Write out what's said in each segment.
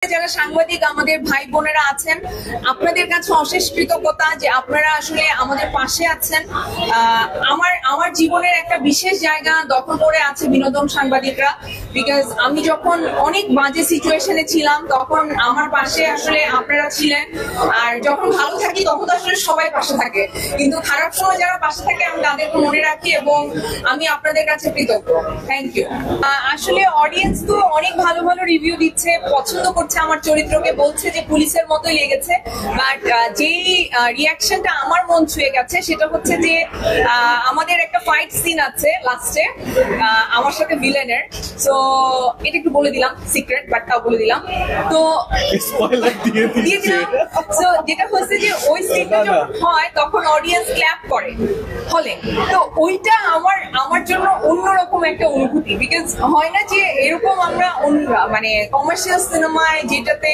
যারা সাংবাদিক আমাদের ভাই বোনেরা আছেন, আপনাদের কাছে অশেষ কৃতজ্ঞতা যে আপনারা আসলে আমাদের পাশে আছেন। আমার জীবনের একটা বিশেষ জায়গা দখল করে আছে বিনোদন সাংবাদিকরা, বিকজ আমি যখন অনেক বাজে সিচুয়েশনে ছিলাম তখন আমার পাশে আসলে আপনারা ছিলেন। আর যখন ভালো থাকি তখন তো আসলে সবাই পাশে থাকে, কিন্তু খারাপ সময় যারা পাশে থাকে আমি তাদেরকে মনে রাখি এবং আমি আপনাদের কাছে কৃতজ্ঞ। Thank you. আসলে অডিয়েন্স তো অনেক ভালো ভালো রিভিউ দিচ্ছে, পছন্দ করছে আমার চরিত্রকে, বলছে যে পুলিশের মতোই লেগেছে। বাট যেই রিয়াকশনটা আমার মন ছুঁয়ে গেছে সেটা হচ্ছে যে আমাদের একটা ফাইট সিন আছে লাস্টে আমার সাথে ভিলেনের। সো এটা একটু বলে দিলাম, সিক্রেট, বাট তাও বলে দিলাম। তো দিয়ে দিলাম। সো যেটা হচ্ছে যে ওই সিনটা যখন হয় তখন অডিয়েন্স ক্ল্যাপ করে হলে, তো ওইটা আমার জন্য অন্যরকম একটা অনুভূতি। বিকজ হয় না যে এরকম আমরা মানে কমার্শিয়াল সিনেমায় যেটাতে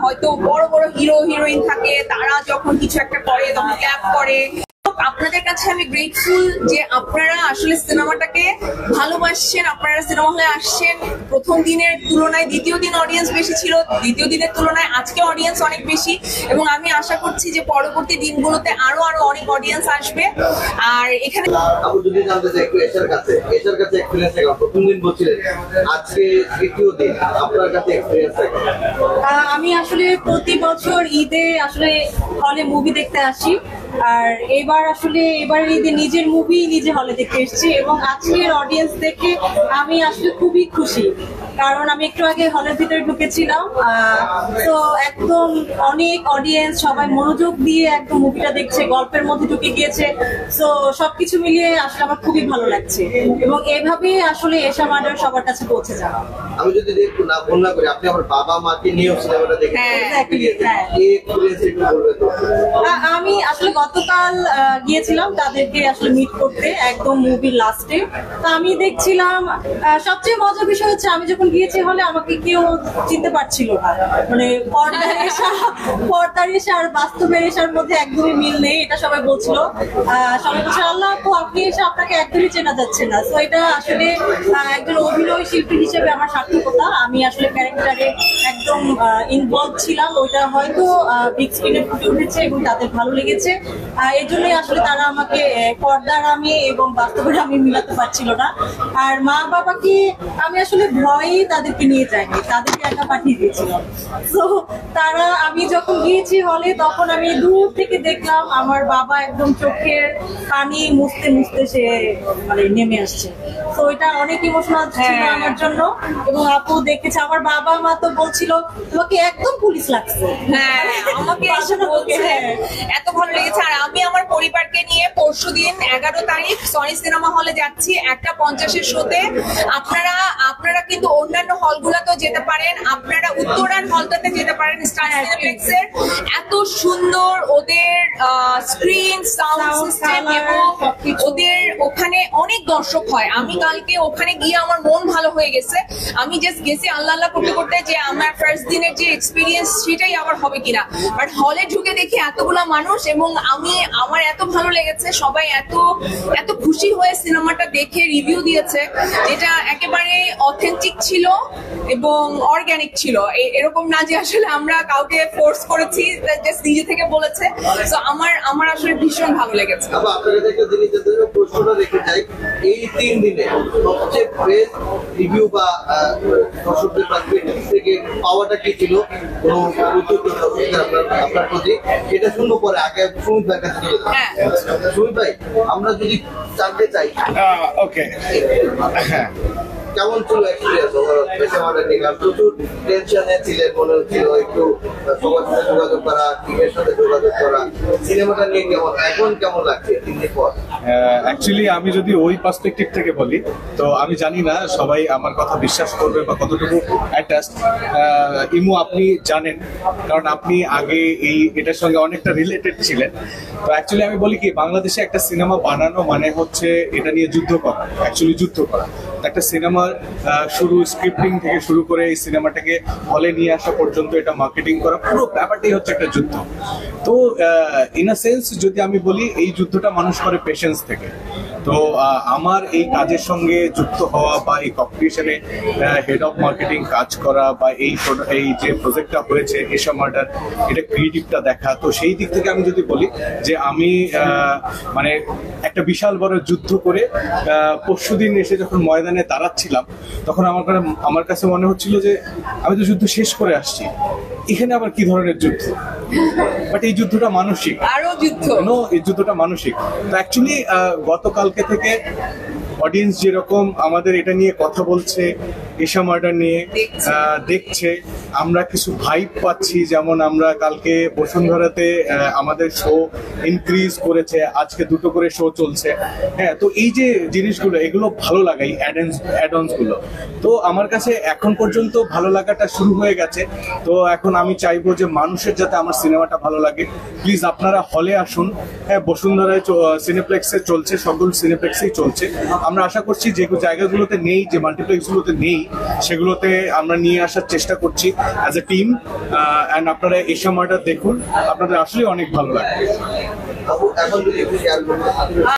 হয়তো বড় বড় হিরো হিরোইন থাকে, তারা যখন কিছু একটা করে তখন ক্ল্যাপ করে। আপনাদের কাছে আমি গ্রেটফুল যে আপনারা আসলে সিনেমাটাকে ভালোবাসছেন, আপনারা সিনেমা হলে আসছেন। প্রথম দিনের তুলনায় দ্বিতীয় দিন অডিয়েন্স বেশি ছিল, দ্বিতীয় দিনের তুলনায় আজকে অডিয়েন্স অনেক বেশি, এবং আমি আশা করছি যে পরবর্তী দিনগুলোতে আরো অনেক অডিয়েন্স আসবে। আর এখানে যদি জানতে চাই একটু এশার কাছে এক্সপেরিয়েন্স থেকে, প্রথম দিন বলছিলেন, আজকে দ্বিতীয় দিন আপনার কাছে এক্সপেরিয়েন্স থেকে। আমি আসলে প্রতি বছর ঈদে আসলে হলে মুভি দেখতে আসি, আর এবার ঈদে নিজের মুভি নিজে হলে দেখতে এসেছি, এবং আজকের অডিয়েন্স দেখে আমি আসলে খুবই খুশি। কারণ আমি একটু আগে হলের ভিতরে ঢুকেছিলাম, তো একদম অনেক অডিয়েন্স, সবাই মনোযোগ দিয়ে একদম মুভিটা দেখছে, গল্পের মধ্যে ঢুকে গিয়েছে। তো সবকিছু মিলিয়ে আসলে আমার খুবই ভালো লাগছে, এবং এভাবেই আসলে এশা মার্ডার সবার কাছে পৌঁছে যাওয়া। আমি যদি দেখবো না ভুল না করি, আপনি আমার বাবা মাকে নিয়েও সিনেমাটা দেখেন। আমি আসলে গতকাল গিয়েছিলাম তাদেরকে আসলে মিট করতে একদম মুভির লাস্টে। তো আমি দেখছিলাম, সবচেয়ে মজার বিষয় হচ্ছে আমি যখন গিয়েছি হলে আমাকে কেউ চিনতে পারছিল না। মানে পর্দার এসে আর বাস্তবের এসার মধ্যে একদমই মিল নেই, এটা সবাই বলছিল। সবাই বলছে আল্লাহ আপু আপনি এসে আপনাকে একদমই চেনা যাচ্ছে না। তো এটা আসলে একজন অভিনয় শিল্পী হিসেবে আমার সার্থকতা। আমি আসলে ক্যারেক্টারে একদম ইনভলভ ছিলাম, ওইটা হয়তো বিগ স্ক্রিনে ফুটে উঠেছে এবং তাদের ভালো লেগেছে। এর জন্যই আসলে তারা আমাকে পর্দার আমি এবং বাস্তবের আমি মিলাতে পারছিল না। আর মা বাবাকে আমি আসলে ভয়ই তাদেরকে নিয়ে যাইনি, তাদেরকে একা পাঠিয়ে দিয়েছিলাম। তো আমি যখন গিয়েছি হলে তখন আমি দূর থেকে দেখলাম আমার বাবা একদম চোখের পানি মুছতে মুছতে সে মানে নেমে আসছে। তো এটা অনেক ইমোশনাল ছিল আমার জন্য, এবং আপু দেখেছে। আমার বাবা মা তো বলছিল তোমাকে একদম পুলিশ লাগছে। হ্যাঁ, আমাকে এত ভালো লেগেছে। আর আমি আমার পরিবারকে নিয়ে পরশুদিন 11 তারিখ সনি সিনেমা হলে যাচ্ছি একটা 50-এর শোতে। আপনারা কিন্তু অন্যান্য হলগুলোতেও যেতে পারেন, আপনারা উত্তরার হলটাতে যেতে পারেন স্টার সিনেপ্লেক্সের। এত সুন্দর ওদের স্ক্রিন, সাউন্ড সিস্টেম, এবং ওদের ওখানে অনেক দর্শক হয়। আমি কালকে ওখানে গিয়ে আমার মন ভালো হয়ে গেছে। আমি জাস্ট গেছি আল্লাহ আল্লাহ করতে করতে যে আমার ফার্স্ট দিনের যে এক্সপিরিয়েন্স সেটাই আবার হবে কিনা। বাট হলে ঢুকে দেখি এতগুলা মানুষ, এবং আমার এত ভালো লেগেছে, সবাই এত খুশি হয়ে সিনেমাটা দেখে রিভিউ দিয়েছে, যেটা একেবারে অথেন্টিক ছিল এবং অর্গানিক ছিল। এরকম না যে আসলে আমরা কাউকে ফোর্স করেছি, জাস্ট নিজে থেকে বলেছে। তো আমার আসলে ভীষণ ভালো লেগেছে। প্রশ্নটা রেখে যাই, এই 3 দিনে সবচেয়ে বেস্ট রিভিউ বা দর্শকদের থেকে পাওয়াটা কি ছিল আপনার প্রতি? এটা শুনবো পরে, আগে সুমিত ভাইয়ের কাছে চলে যাবো। সুমিত ভাই, আমরা যদি জানতে চাই ওকে কেমন ছিল এক্সপিরিয়েন্স প্রচুর টেনশনে ছিলেন, মনে হচ্ছিল একটু সবার সাথে যোগাযোগ করা, টিমের সাথে যোগাযোগ করা, সিনেমাটা নিয়ে এখন কেমন লাগছে 3 দিন পর? অ্যাকচুয়ালি আমি যদি ওই পার্সপেক্টিভ থেকে বলি, তো আমি জানি না সবাই আমার কথা বিশ্বাস করবে বা কতটুকু অ্যাটাচড। ইমু আপনি জানেন, কারণ আপনি আগে এটার সঙ্গে অনেকটা রিলেটেড ছিলেন। তো অ্যাকচুয়ালি আমি বলি কি, বাংলাদেশে একটা সিনেমা বানানো মানে হচ্ছে এটা নিয়ে যুদ্ধ করা, অ্যাকচুয়ালি যুদ্ধ করা। একটা সিনেমার স্ক্রিপ্টিং থেকে শুরু করে এই সিনেমাটাকে হলে নিয়ে আসা পর্যন্ত এটা মার্কেটিং করা, পুরো ব্যাপারটাই হচ্ছে একটা যুদ্ধ। তো ইন আ সেন্স যদি আমি বলি, এই যুদ্ধটা মানুষ করে পেশেন্স থেকে। তো আমার এই কাজের সঙ্গে যুক্ত হওয়া বা এই কম্পিটিশনে হেড অফ মার্কেটিং কাজ করা বা এই যে প্রজেক্টটা হয়েছে এশিয়া মার্টার, এটা ক্রিয়েটিভটা দেখা, তো সেই দিক থেকে আমি যদি বলি যে আমি মানে একটা বিশাল বড় যুদ্ধ করে পরশুদিন এসে যখন ময়দানে দাঁড়াচ্ছিলাম তখন আমার কাছে মনে হচ্ছিল যে আমি তো যুদ্ধ শেষ করে আসছি, এখানে আবার কি ধরনের যুদ্ধ, বাট এই যুদ্ধটা মানসিক, আরো যুদ্ধ, এই যুদ্ধটা মানসিক। তো অ্যাকচুয়ালি গতকালকে থেকে অডিয়েন্স যেরকম আমাদের এটা নিয়ে কথা বলছে, এশিয়া মার্টার নিয়ে দেখছে, আমরা কিছু ভাইব পাচ্ছি, যেমন আমরা কালকে বসুন্ধরাতে আমাদের শো ইনক্রিজ করেছে, আজকে 2টো করে শো চলছে। হ্যাঁ, তো এই যে জিনিসগুলো এগুলো ভালো লাগে, এই অ্যাডঅনস গুলো। তো আমার কাছে এখন পর্যন্ত ভালো লাগাটা শুরু হয়ে গেছে। তো এখন আমি চাইবো যে মানুষের যাতে আমার সিনেমাটা ভালো লাগে, প্লিজ আপনারা হলে আসুন। হ্যাঁ, বসুন্ধরায় সিনেপ্লেক্সে চলছে, সকল সিনেপ্লেক্সেই চলছে। আমরা আশা করছি যে জায়গাগুলোতে নেই, যে মাল্টিপ্লেক্সগুলোতে নেই, সেগুলোতে আমরা নিয়ে আসার চেষ্টা করছি অ্যাজ এ টিম। অ্যান্ড আপনারা এশিয়া মার্টার দেখুন, আপনাদের আসলে অনেক ভালো লাগবে। এখন যদি একটু শেয়ার করতে